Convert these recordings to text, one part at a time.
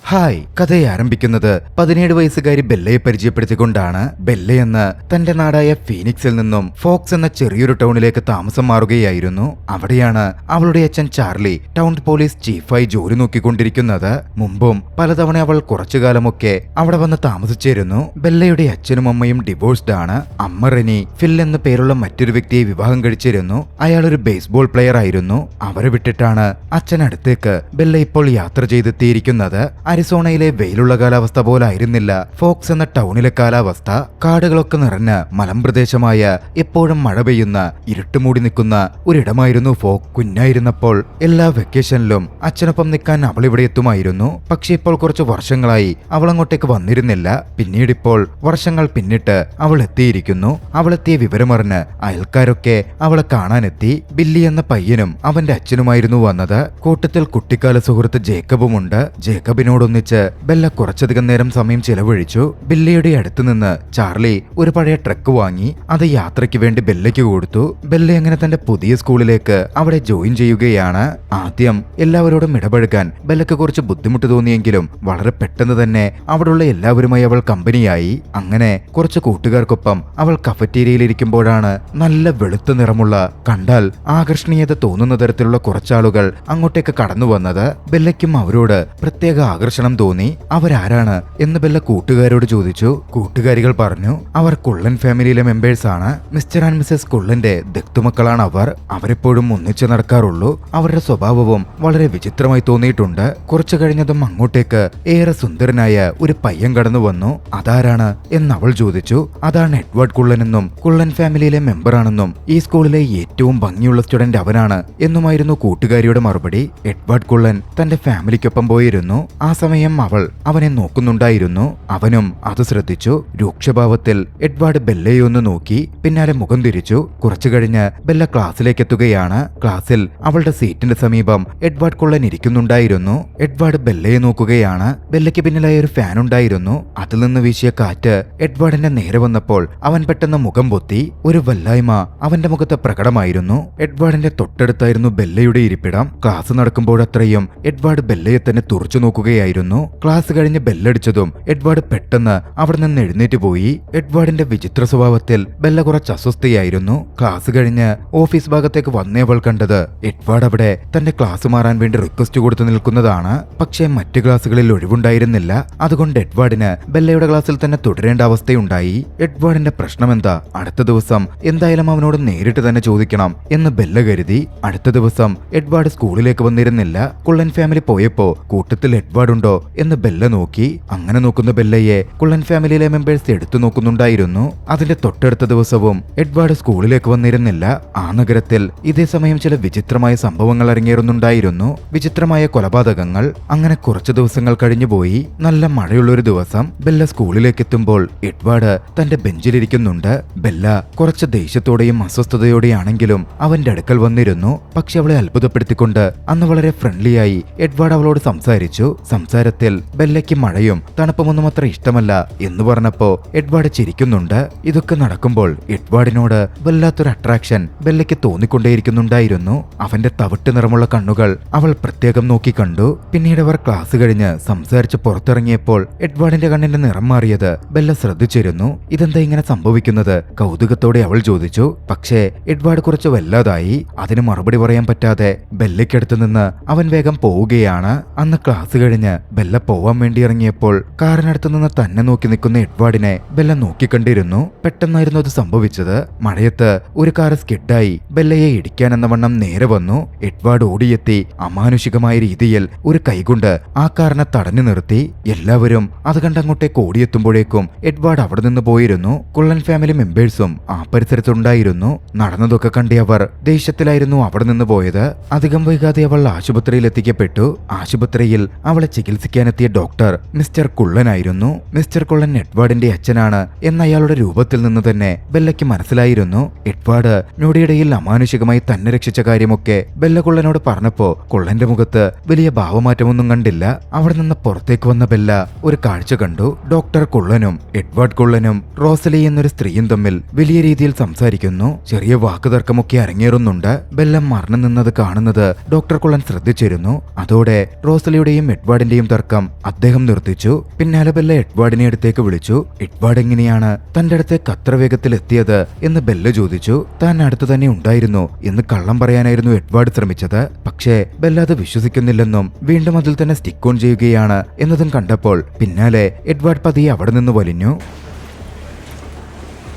Hi കഥയെ ആരംഭിക്കുന്നത് 17 വയസ്സുകാരി ബെല്ലയെ പരിചയപ്പെടുത്തിക്കൊണ്ടാണ്. ബെല്ലയെന്ന് തന്റെ നാടായ ഫീനിക്സിൽ നിന്നും ഫോക്സ് എന്ന ചെറിയൊരു ടൗണിലേക്ക് താമസം മാറുകയായിരുന്നു. അവിടെയാണ് അവളുടെ അച്ഛൻ ചാർലി ടൗൺ പോലീസ് ചീഫായി ജോലി നോക്കിക്കൊണ്ടിരിക്കുന്നത്. മുമ്പും പലതവണ അവൾ കുറച്ചുകാലമൊക്കെ അവിടെ വന്ന് താമസിച്ചിരുന്നു. ബെല്ലയുടെ അച്ഛനും അമ്മയും ഡിവോഴ്സ്ഡ് ആണ്. അമ്മ റെനി ഫിൽ എന്ന പേരുള്ള മറ്റൊരു വ്യക്തിയെ വിവാഹം കഴിച്ചിരുന്നു. അയാൾ ഒരു ബേസ്ബോൾ പ്ലെയർ ആയിരുന്നു. അവരെ വിട്ടിട്ടാണ് അച്ഛൻ അടുത്തേക്ക് ബെല്ല ഇപ്പോൾ യാത്ര ചെയ്തെത്തിയിരിക്കുന്നത്. അരിസോണയിലെ വെയിലുള്ള കാലാവസ്ഥ പോലായിരുന്നില്ല ഫോക്സ് എന്ന ടൗണിലെ കാലാവസ്ഥ. കാടുകളൊക്കെ നിറഞ്ഞ മലമ്പ്രദേശമായ എപ്പോഴും മഴ പെയ്യുന്ന ഇരുട്ടുമൂടി നിൽക്കുന്ന ഒരിടമായിരുന്നു ഫോക്സ്. കുഞ്ഞായിരുന്നപ്പോൾ എല്ലാ വെക്കേഷനിലും അച്ഛനൊപ്പം നിൽക്കാൻ അവൾ ഇവിടെ എത്തുമായിരുന്നു. പക്ഷെ ഇപ്പോൾ കുറച്ച് വർഷങ്ങളായി അവൾ അങ്ങോട്ടേക്ക് വന്നിരുന്നില്ല. പിന്നീടിപ്പോൾ വർഷങ്ങൾ പിന്നിട്ട് അവൾ എത്തിയിരിക്കുന്നു. അവളെത്തിയ വിവരമറിഞ്ഞ് അയൽക്കാരൊക്കെ അവളെ കാണാനെത്തി. ബില്ലി എന്ന പയ്യനും അവന്റെ അച്ഛനുമായിരുന്നു വന്നത്. കൂട്ടത്തിൽ കുട്ടിക്കാല സുഹൃത്ത് ജേക്കബുമുണ്ട്. ജേക്കബിനോടൊന്നിച്ച് ബെല്ല കുറച്ചധികം നേരം സമയം ചെലവഴിച്ചു. ബില്ലിയുടെ അടുത്ത് നിന്ന് ചാർലി ഒരു പഴയ ട്രക്ക് വാങ്ങി അത് യാത്രയ്ക്ക് വേണ്ടി ബെല്ലയ്ക്ക് കൊടുത്തു. ബെല്ല അങ്ങനെ തന്റെ പുതിയ സ്കൂളിലേക്ക് അവിടെ ജോയിൻ ചെയ്യുകയാണ്. ആദ്യം എല്ലാവരോടും ഇടപഴകാൻ ബെല്ലയ്ക്ക് കുറച്ച് ബുദ്ധിമുട്ട് തോന്നിയെങ്കിലും വളരെ പെട്ടെന്ന് തന്നെ അവിടെയുള്ള എല്ലാവരുമായി അവൾ കമ്പനിയായി. അങ്ങനെ കുറച്ച് കൂട്ടുകാർക്കൊപ്പം അവൾ കഫറ്റീരിയയിലിരിക്കുമ്പോഴാണ് നല്ല വെളുത്ത നിറമുള്ള, കണ്ടാൽ ആകർഷണീയത തോന്നുന്ന തരത്തിലുള്ള കുറച്ചാളുകൾ അങ്ങോട്ടേക്ക് കടന്നു വന്നത്. ബെല്ലയ്ക്കും അവരോട് പ്രത്യേക ആകർഷണം തോന്നി. അവരാരാണ് എന്ന് ബെല്ല കൂട്ടുകാരോട് ചോദിച്ചു. കൂട്ടുകാരികൾ പറഞ്ഞു അവർ കുള്ളൻ ഫാമിലിയിലെ മെമ്പേഴ്സ് ആണ്. മിസ്റ്റർ ആൻഡ് മിസ്സസ് കുള്ളന്റെ ദത്തുമക്കളാണ് അവർ. അവരെപ്പോഴും ഒന്നിച്ച് നടക്കാറുള്ളൂ. അവരുടെ സ്വഭാവവും വളരെ വിചിത്രമായി തോന്നിയിട്ടുണ്ട്. കുറച്ചു കഴിഞ്ഞതും അങ്ങോട്ടേക്ക് ഏറെ സുന്ദരനായ ഒരു പയ്യൻ കടന്നു വന്നു. അതാരാണ് എന്ന് അവൾ ചോദിച്ചു. അതാണ് എഡ്വേർഡ് കുള്ളൻ എന്നും കുള്ളൻ ഫാമിലിയിലെ മെമ്പറാണെന്നും ഈ സ്കൂളിലെ ഏറ്റവും ഭംഗിയുള്ള സ്റ്റുഡന്റ് അവനാണ് എന്നുമായിരുന്നു കൂട്ടുകാരിയുടെ മറുപടി. എഡ്വേർഡ് കുള്ളൻ തന്റെ ഫാമിലിക്കൊപ്പം പോയിരുന്നു. ആ സമയം അവൾ അവനെ നോക്കുന്നുണ്ടായിരുന്നു. അവനും അത് ശ്രദ്ധിച്ചു. രൂക്ഷഭാവത്തിൽ എഡ്വാർഡ് ബെല്ലയെ ഒന്ന് നോക്കി, പിന്നാലെ മുഖം തിരിച്ചു. കുറച്ചു കഴിഞ്ഞ് ബെല്ല ക്ലാസ്സിലേക്ക് എത്തുകയാണ്. ക്ലാസ്സിൽ അവളുടെ സീറ്റിന്റെ സമീപം എഡ്വാർഡ് കുള്ളൻ ഇരിക്കുന്നുണ്ടായിരുന്നു. എഡ്വാർഡ് ബെല്ലയെ നോക്കുകയാണ്. ബെല്ലയ്ക്ക് പിന്നിലായ ഒരു ഫാൻ ഉണ്ടായിരുന്നു. അതിൽ നിന്ന് വീശിയ കാറ്റ് എഡ്വാർഡിന്റെ നേരെ വന്നപ്പോൾ അവൻ പെട്ടെന്ന് മുഖം പൊത്തി. ഒരു വല്ലായ്മ അവന്റെ മുഖത്ത് പ്രകടമായിരുന്നു. എഡ്വാർഡിന്റെ തൊട്ടടുത്തായിരുന്നു ബെല്ലയുടെ ഇരിപ്പിടം. ക്ലാസ് നടക്കുമ്പോഴത്രയും എഡ്വാർഡ് ബെല്ലയെ തന്നെ തുറച്ചു നോക്കുകയായിരുന്നു. ക്ലാസ് കഴിഞ്ഞ് ബെല്ലടിച്ചതും എഡ്വാർഡ് പെട്ടെന്ന് അവിടെ നിന്ന് എഴുന്നേറ്റ് പോയി. എഡ്വാർഡിന്റെ വിചിത്ര സ്വഭാവത്തിൽ ബെല്ല കുറച്ച് അസ്വസ്ഥയായിരുന്നു. ക്ലാസ് കഴിഞ്ഞ് ഓഫീസ് ഭാഗത്തേക്ക് വന്നേവൾ കണ്ടത് എഡ്വാർഡ് അവിടെ തന്റെ ക്ലാസ് മാറാൻ വേണ്ടി റിക്വസ്റ്റ് കൊടുത്തു നിൽക്കുന്നതാണ്. പക്ഷേ മറ്റു ക്ലാസ്സുകളിൽ ഒഴിവുണ്ടായിരുന്നില്ല. അതുകൊണ്ട് എഡ്വാർഡിന് ബെല്ലയുടെ ക്ലാസ്സിൽ തന്നെ തുടരേണ്ട അവസ്ഥയുണ്ടായി. എഡ്വാർഡിന്റെ പ്രശ്നം എന്താ? അടുത്ത ദിവസം എന്തായാലും അവനോട് നേരിട്ട് തന്നെ ചോദിക്കണം എന്ന് ബെല്ല കരുതി. അടുത്ത ദിവസം എഡ്വാർഡ് സ്കൂളിലേക്ക് വന്നിരുന്നില്ല. കുള്ളൻ ഫാമിലി പോയപ്പോ കൂട്ടത്തിൽ എഡ്വാർഡ് ഉണ്ടോ എന്ന് ബെല്ല നോക്കി. അങ്ങനെ നോക്കുന്ന ബെല്ലയെ കുള്ളൻ ഫാമിലിയിലെ മെമ്പേഴ്സ് എടുത്തു നോക്കുന്നുണ്ടായിരുന്നു. അതിന്റെ തൊട്ടടുത്ത ദിവസവും എഡ്വാർഡ് സ്കൂളിലേക്ക് വന്നിരുന്നില്ല. ആ നഗരത്തിൽ ഇതേ സമയം ചില വിചിത്രമായ സംഭവങ്ങൾ അരങ്ങേറുന്നുണ്ടായിരുന്നു. വിചിത്രമായ കൊലപാതകങ്ങൾ. അങ്ങനെ കുറച്ചു ദിവസങ്ങൾ കഴിഞ്ഞുപോയി. നല്ല മഴയുള്ളൊരു ദിവസം ബെല്ല സ്കൂളിലേക്ക് എത്തുമ്പോൾ എഡ്വാർഡ് തന്റെ ബെഞ്ചിലിരിക്കുന്നുണ്ട്. ബെല്ല കുറച്ച് ദേഷ്യത്തോടെയും അസ്വസ്ഥതയോടെയാണെങ്കിലും അവന്റെ അടുക്കൽ വന്നിരുന്നു. പക്ഷെ അവളെ അത്ഭുതപ്പെടുത്തിക്കൊണ്ട് അന്ന് വളരെ ഫ്രണ്ട്ലിയായി എഡ്വാർഡ് അവളോട് സംസാരിച്ചു. സംസാരത്തിൽ ബെല്ലയ്ക്ക് മഴയും തണുപ്പുമൊന്നും അത്ര ഇഷ്ടമല്ല എന്ന് പറഞ്ഞപ്പോ എഡ്വാർഡ് ചിരിക്കുന്നുണ്ട്. ഇതൊക്കെ നടക്കുമ്പോൾ എഡ്വാർഡിനോട് വല്ലാത്തൊരു അട്രാക്ഷൻ ബെല്ലയ്ക്ക് തോന്നിക്കൊണ്ടേയിരിക്കുന്നുണ്ടായിരുന്നു. അവന്റെ തവിട്ട് നിറമുള്ള കണ്ണുകൾ അവൾ പ്രത്യേകം നോക്കി കണ്ടു. പിന്നീട് അവർ ക്ലാസ് കഴിഞ്ഞ് സംസാരിച്ച് പുറത്തിറങ്ങിയപ്പോൾ എഡ്വാർഡിന്റെ കണ്ണിന്റെ നിറം മാറിയത് ബെല്ല ശ്രദ്ധിച്ചിരുന്നു. ഇതെന്താ ഇങ്ങനെ സംഭവിക്കുന്നത്? കൗതുകത്തോടെ അവൾ ചോദിച്ചു. പക്ഷേ എഡ്വാർഡ് കുറച്ച് വല്ലാതായി. അതിന് മറുപടി പറയാൻ പറ്റാതെ ബെല്ലയ്ക്കടുത്ത് നിന്ന് അവൻ വേഗം പോവുകയാണ്. അന്ന് ക്ലാസ് കഴിഞ്ഞ് ബെല്ല പോവാൻ വേണ്ടി ഇറങ്ങിയപ്പോൾ കാറിനടുത്ത് നിന്ന് തന്നെ നോക്കി നിൽക്കുന്ന എഡ്വാർഡിനെ ബെല്ല നോക്കിക്കണ്ടിരുന്നു. പെട്ടെന്നായിരുന്നു അത് സംഭവിച്ചത്. മഴയത്ത് ഒരു കാർ സ്കിഡായി ബെല്ലയെ ഇടിക്കാൻ എന്ന വണ്ണം നേരെ വന്നു. എഡ്വാർഡ് ഓടിയെത്തി അമാനുഷികമായ രീതിയിൽ ഒരു കൈകൊണ്ട് ആ കാറിനെ തടഞ്ഞു നിർത്തി. എല്ലാവരും അത് കണ്ടങ്ങോട്ടേക്ക് ഓടിയെത്തുമ്പോഴേക്കും എഡ്വാർഡ് അവിടെ നിന്ന് പോയിരുന്നു. കുള്ളൻ ഫാമിലി മെമ്പേഴ്സും ആ പരിസരത്തുണ്ടായിരുന്നു. നടന്നതൊക്കെ കണ്ടി അവർ ദേഷ്യത്തിലായിരുന്നു അവിടെ നിന്ന് പോയത്. അധികം വൈകാതെ അവൾ ആശുപത്രിയിൽ എത്തിക്കപ്പെട്ടു. ആശുപത്രിയിൽ അവളെ ചികിത്സിക്കാനെത്തിയ ഡോക്ടർ മിസ്റ്റർ കുള്ളനായിരുന്നു. മിസ്റ്റർ കുള്ളൻ എഡ്വാർഡിന്റെ അച്ഛനാണ് എന്ന അയാളുടെ രൂപത്തിൽ നിന്ന് തന്നെ ബെല്ലയ്ക്ക് മനസ്സിലായിരുന്നു. എഡ്വാർഡ് ഞൊടിയിടയിൽ അമാനുഷികമായി തന്നെ രക്ഷിച്ച കാര്യമൊക്കെ ബെല്ല കുള്ളനോട് പറഞ്ഞപ്പോ കുള്ളന്റെ മുഖത്ത് വലിയ ഭാവമാറ്റമൊന്നും കണ്ടില്ല. അവിടെ നിന്ന് പുറത്തേക്ക് വന്ന ബെല്ല ഒരു കാഴ്ച കണ്ടു. ഡോക്ടർ കുള്ളനും എഡ്വാർഡ് കുള്ളനും റോസലി എന്നൊരു സ്ത്രീയും തമ്മിൽ വലിയ രീതിയിൽ സംസാരിക്കുന്നു. ചെറിയ വാക്കുതർക്കമൊക്കെ അരങ്ങേറുന്നുണ്ട്. ബെല്ല മറന്നു നിന്നത് കാണുന്നത് ഡോക്ടർ കുള്ളൻ ശ്രദ്ധിച്ചിരുന്നു. അതോടെ റോസലിയുടെയും എഡ്വാർഡിന്റെയും രണ്ടുപേരുടെയും തർക്കം അദ്ദേഹം നിർത്തിച്ചു. പിന്നാലെ ബെല്ല എഡ്വാർഡിനെ അടുത്തേക്ക് വിളിച്ചു. എഡ്വാർഡ് എങ്ങനെയാണ് തന്റെ അടുത്തേക്ക് അത്ര വേഗത്തിൽ എത്തിയത് എന്ന് ബെല്ല ചോദിച്ചു. താൻ അടുത്ത് തന്നെ ഉണ്ടായിരുന്നു എന്ന് കള്ളം പറയാനായിരുന്നു എഡ്വാർഡ് ശ്രമിച്ചത്. പക്ഷേ ബെല്ല അത് വിശ്വസിക്കുന്നില്ലെന്നും വീണ്ടും അതിൽ തന്നെ സ്റ്റിക്ക് ഓൺ ചെയ്യുകയാണ് എന്നതും കണ്ടപ്പോൾ പിന്നാലെ എഡ്വാർഡ് പതിയെ അവിടെ നിന്ന് വലിഞ്ഞു.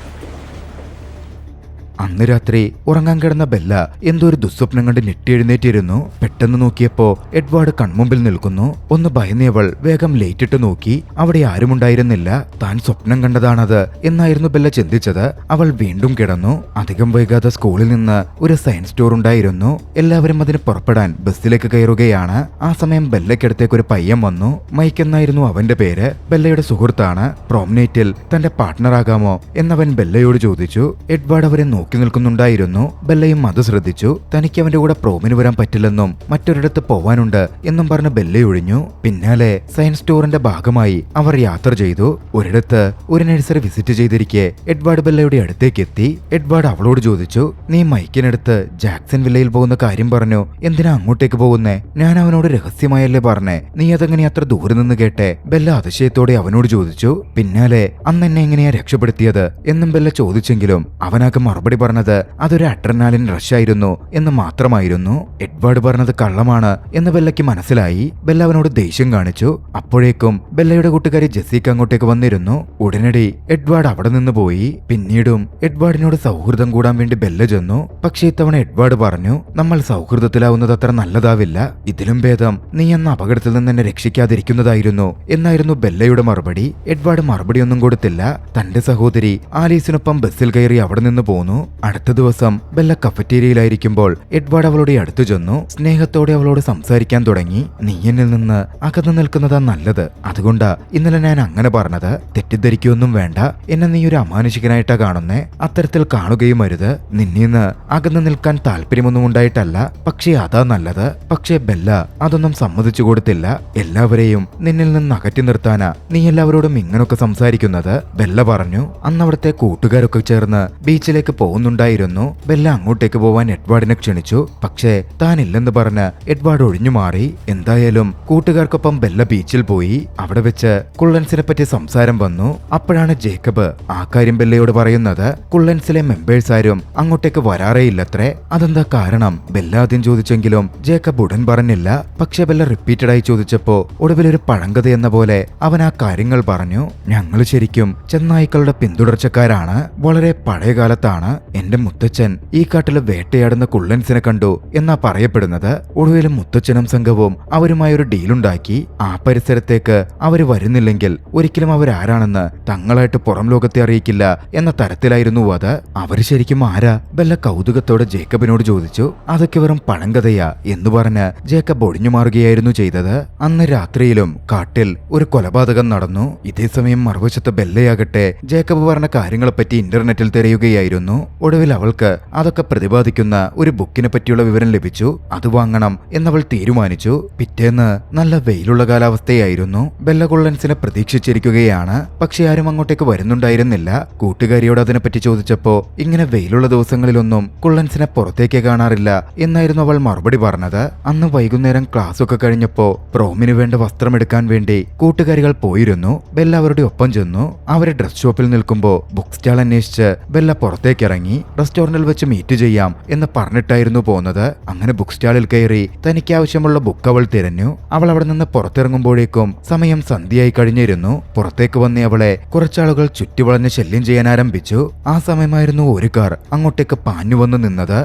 അന്ന് രാത്രി ഉറങ്ങാൻ കിടന്ന ബെല്ല എന്തോ ഒരു ദുസ്വപ്നം കണ്ട് ഞെട്ടിയെഴുന്നേറ്റിരുന്നു. പെട്ടെന്ന് നോക്കിയപ്പോ എഡ്വാർഡ് കൺമുമ്പിൽ നിൽക്കുന്നു. ഒന്ന് ഭയന്നവൾ വേഗം ലൈറ്റിട്ട് നോക്കി. അവിടെ ആരുമുണ്ടായിരുന്നില്ല. താൻ സ്വപ്നം കണ്ടതാണത് എന്നായിരുന്നു ബെല്ല ചിന്തിച്ചത്. അവൾ വീണ്ടും കിടന്നു. അധികം വൈകാതെ സ്കൂളിൽ നിന്ന് ഒരു സയൻസ് സ്റ്റോർ ഉണ്ടായിരുന്നു. എല്ലാവരും അതിന് പുറപ്പെടാൻ ബസ്സിലേക്ക് കയറുകയാണ്. ആ സമയം ബെല്ലയ്ക്കടുത്തേക്ക് ഒരു പയ്യൻ വന്നു. മൈക്ക് എന്നായിരുന്നു അവന്റെ പേര്. ബെല്ലയുടെ സുഹൃത്താണ്. പ്രോംനൈറ്റിൽ തന്റെ പാർട്ട്ണറാകാമോ എന്നവൻ ബെല്ലയോട് ചോദിച്ചു. എഡ്വാർഡ് അവരെ നോക്കി നിൽക്കുന്നുണ്ടായിരുന്നു. ബെല്ലയും അത് ശ്രദ്ധിച്ചു. തനിക്ക് അവന്റെ കൂടെ പ്രോമിന് വരാൻ പറ്റില്ലെന്നും മറ്റൊരിടത്ത് പോവാനുണ്ട് എന്നും പറഞ്ഞ് ബെല്ല ഒഴിഞ്ഞു. പിന്നാലെ സയൻസ് സ്റ്റോറിന്റെ ഭാഗമായി അവർ യാത്ര ചെയ്തു. ഒരിടത്ത് ഒരു നഴ്സറി വിസിറ്റ് ചെയ്തിരിക്കെ എഡ്വാർഡ് ബെല്ലയുടെ അടുത്തേക്ക് എത്തി. എഡ്വാർഡ് അവളോട് ചോദിച്ചു, നീ മൈക്കിനടുത്ത് ജാക്സൺ വില്ലയിൽ പോകുന്ന കാര്യം പറഞ്ഞു. എന്തിനാ അങ്ങോട്ടേക്ക് പോകുന്നേ? ഞാൻ അവനോട് രഹസ്യമായല്ലേ പറഞ്ഞേ, നീ അതെങ്ങനെ അത്ര ദൂരെ നിന്ന് കേട്ടെ? ബെല്ല അതിശയത്തോടെ അവനോട് ചോദിച്ചു. പിന്നാലെ അന്ന് എന്നെ എങ്ങനെയാ രക്ഷപ്പെടുത്തിയത് എന്നും ബെല്ല ചോദിച്ചെങ്കിലും അവനാക്ക് മറുപടി പറഞ്ഞത് അതൊരു അഡ്രനാലിൻ റഷായിരുന്നു എന്ന് മാത്രമായിരുന്നു. എഡ്വാർഡ് പറഞ്ഞത് കള്ളമാണ് എന്ന് ബെല്ലയ്ക്ക് മനസ്സിലായി. ബെല്ല അവനോട് ദേഷ്യം കാണിച്ചു. അപ്പോഴേക്കും ബെല്ലയുടെ കൂട്ടുകാരി ജെസ്സിക്ക അങ്ങോട്ടേക്ക് വന്നിരുന്നു. ഉടനടി എഡ്വാർഡ് അവിടെ നിന്ന് പോയി. പിന്നീടും എഡ്വാർഡിനോട് സൗഹൃദം കൂടാൻ വേണ്ടി ബെല്ല ചെന്നു. പക്ഷേ ഇത്തവണ എഡ്വാർഡ് പറഞ്ഞു, നമ്മൾ സൗഹൃദത്തിലാവുന്നത് അത്ര നല്ലതാവില്ല. ഇതിലും ഭേദം നീ എന്ന അപകടത്തിൽ നിന്ന് എന്നെ രക്ഷിക്കാതിരിക്കുന്നതായിരുന്നു എന്നായിരുന്നു ബെല്ലയുടെ മറുപടി. എഡ്വാർഡ് മറുപടിയൊന്നും കൊടുത്തില്ല. തന്റെ സഹോദരി ആലീസിനൊപ്പം ബസ്സിൽ കയറി അവിടെ നിന്ന് പോന്നു. അടുത്ത ദിവസം ബെല്ല കഫറ്റേരിയയിലായിരിക്കുമ്പോൾ എഡ്വാർഡ് അവളുടെ അടുത്തു ചെന്നു. സ്നേഹത്തോടെ അവളോട് സംസാരിക്കാൻ തുടങ്ങി. നീ എന്നിൽ നിന്ന് അകന്നു നിൽക്കുന്നതാ നല്ലത്. അതുകൊണ്ടാ ഇന്നലെ ഞാൻ അങ്ങനെ പറഞ്ഞത്. തെറ്റിദ്ധരിക്കൊന്നും വേണ്ട. എന്നെ നീ ഒരു അമാനുഷികനായിട്ടാ കാണുന്നേ. അത്തരത്തിൽ കാണുകയും അരുത്. നിന്നീന്ന് അകന്നു നിൽക്കാൻ താല്പര്യമൊന്നും ഉണ്ടായിട്ടല്ല. പക്ഷേ അതാ നല്ലത്. പക്ഷേ ബെല്ല അതൊന്നും സമ്മതിച്ചു കൊടുത്തില്ല. എല്ലാവരെയും നിന്നിൽ നിന്ന് അകറ്റി നിർത്താനാ നീ എല്ലാവരോടും ഇങ്ങനൊക്കെ സംസാരിക്കുന്നത് ബെല്ല പറഞ്ഞു. അന്ന് അവിടുത്തെ കൂട്ടുകാരൊക്കെ ചേർന്ന് ബീച്ചിലേക്ക് പോകുന്നുണ്ടായിരുന്നു. ബെല്ല അങ്ങോട്ടേക്ക് പോവാൻ എഡ്വാർഡിനെ ക്ഷണിച്ചു. പക്ഷേ താനില്ലെന്ന് പറഞ്ഞ് എഡ്വാർഡ് ഒഴിഞ്ഞു മാറി. എന്തായാലും കൂട്ടുകാർക്കൊപ്പം ബെല്ല ബീച്ചിൽ പോയി. അവിടെ വെച്ച് കുള്ളൻസിനെ പറ്റി സംസാരം വന്നു. അപ്പോഴാണ് ജേക്കബ് ആ കാര്യം ബെല്ലയോട് പറയുന്നത്. കുള്ളൻസിലെ മെമ്പേഴ്സ് ആരും അങ്ങോട്ടേക്ക് വരാറേയില്ലത്രേ. അതെന്താ കാരണം? ബെല്ല ആദ്യം ചോദിച്ചെങ്കിലും ജേക്കബ് ഉടൻ പറഞ്ഞില്ല. പക്ഷെ ബെല്ല റിപ്പീറ്റഡായി ചോദിച്ചപ്പോ ഒടുവിൽ ഒരു പഴങ്കഥ എന്ന പോലെ അവൻ ആ കാര്യങ്ങൾ പറഞ്ഞു. ഞങ്ങൾ ശരിക്കും ചെന്നായ്ക്കളുടെ പിന്തുടർച്ചക്കാരാണ്. വളരെ പഴയ കാലത്താണ് എന്റെ മുത്തച്ഛൻ ഈ കാട്ടില് വേട്ടയാടുന്ന കുള്ളൻസിനെ കണ്ടു എന്നാ പറയപ്പെടുന്നത്. ഒടുവിലും മുത്തച്ഛനും സംഘവും അവരുമായി ഒരു ഡീലുണ്ടാക്കി. ആ പരിസരത്തേക്ക് അവര് വരുന്നില്ലെങ്കിൽ ഒരിക്കലും അവരാരാണെന്ന് തങ്ങളായിട്ട് പുറം ലോകത്തെ അറിയിക്കില്ല എന്ന തരത്തിലായിരുന്നു അത്. അവര് ശരിക്കും ആരാ? ബെല്ല കൗതുകത്തോടെ ജേക്കബിനോട് ചോദിച്ചു. അതൊക്കെ വെറും പഴങ്കഥയാ എന്ന് പറഞ്ഞ് ജേക്കബ് ഒഴിഞ്ഞു മാറുകയായിരുന്നു ചെയ്തത്. അന്ന് രാത്രിയിലും കാട്ടിൽ ഒരു കൊലപാതകം നടന്നു. ഇതേസമയം മറുവശത്ത് ബെല്ലയാകട്ടെ ജേക്കബ് പറഞ്ഞ കാര്യങ്ങളെപ്പറ്റി ഇന്റർനെറ്റിൽ തിരയുകയായിരുന്നു. ഒടുവിൽ അവൾക്ക് അതൊക്കെ പ്രതിപാദിക്കുന്ന ഒരു ബുക്കിനെ പറ്റിയുള്ള വിവരം ലഭിച്ചു. അത് വാങ്ങണം എന്നവൾ തീരുമാനിച്ചു. പിറ്റേന്ന് നല്ല വെയിലുള്ള കാലാവസ്ഥയായിരുന്നു. ബെല്ല കുള്ളൻസിനെ പ്രതീക്ഷിച്ചിരിക്കുകയാണ്. പക്ഷെ ആരും അങ്ങോട്ടേക്ക് വരുന്നുണ്ടായിരുന്നില്ല. കൂട്ടുകാരിയോട് അതിനെപ്പറ്റി ചോദിച്ചപ്പോ ഇങ്ങനെ വെയിലുള്ള ദിവസങ്ങളിലൊന്നും കുള്ളൻസിനെ പുറത്തേക്ക് കാണാറില്ല എന്നായിരുന്നു അവൾ മറുപടി പറഞ്ഞത്. അന്ന് വൈകുന്നേരം ക്ലാസ് ഒക്കെ കഴിഞ്ഞപ്പോ പ്രോമിന് വേണ്ട വസ്ത്രം എടുക്കാൻ വേണ്ടി കൂട്ടുകാരികൾ പോയിരുന്നു. ബെല്ല അവരുടെ ഒപ്പം ചെന്നു. അവരെ ഡ്രസ് ഷോപ്പിൽ നിൽക്കുമ്പോ ബുക്ക് സ്റ്റാൾ അന്വേഷിച്ച് ബെല്ല പുറത്തേക്ക് ഇറങ്ങി. റെസ്റ്റോറന്റിൽ വെച്ച് മീറ്റ് ചെയ്യാം എന്ന് പറഞ്ഞിട്ടായിരുന്നു പോകുന്നത്. അങ്ങനെ ബുക്ക് സ്റ്റാളിൽ കയറി തനിക്ക് ആവശ്യമുള്ള ബുക്ക് അവൾ തിരഞ്ഞു. അവൾ അവിടെ നിന്ന് പുറത്തിറങ്ങുമ്പോഴേക്കും സമയം സന്ധ്യയായി കഴിഞ്ഞിരുന്നു. പുറത്തേക്ക് വന്ന അവളെ കുറച്ചാളുകൾ ചുറ്റിവളഞ്ഞ് ശല്യം ചെയ്യാൻ ആരംഭിച്ചു. ആ സമയമായിരുന്നു ഒരു കാർ അങ്ങോട്ടേക്ക് പാഞ്ഞു വന്ന് നിന്നത്.